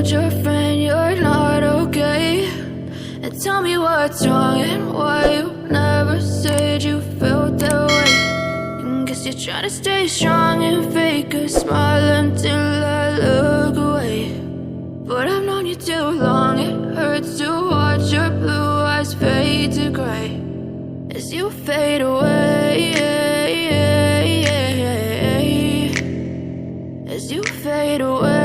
told your friend you're not okay? And tell me what's wrong and why you never said you felt that way. And guess you're trying to stay strong and fake a smile until I look away. But I've known you too long, it hurts to watch your blue eyes fade to gray as you fade away, as you fade away.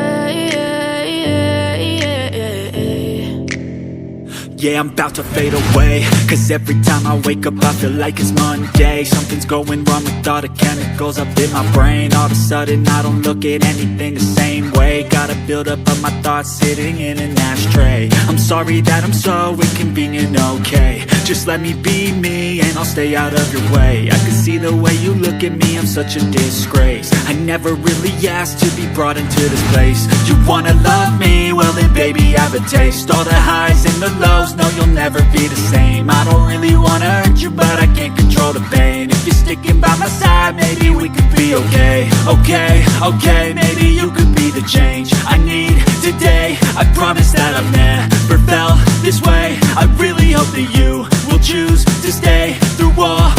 Yeah, I'm about to fade away, cause every time I wake up I feel like it's Monday. Something's going wrong with all the chemicals up in my brain. All of a sudden I don't look at anything the same way. Got a buildup of my thoughts sitting in an ashtray. I'm sorry that I'm so inconvenient, okay? Just let me be me and I'll stay out of your way. I can see the way you look at me, I'm such a disgrace. I never really asked to be brought into this place. You wanna love me? Well then baby I have a taste. All the highs and the lows, no you'll never be the same. I don't really wanna hurt you but I can't control the pain. If you're sticking by my side maybe we could be okay. Okay, maybe you could be the change I need today. I promise that I've never felt this way. I really hope that you will choose to stay through all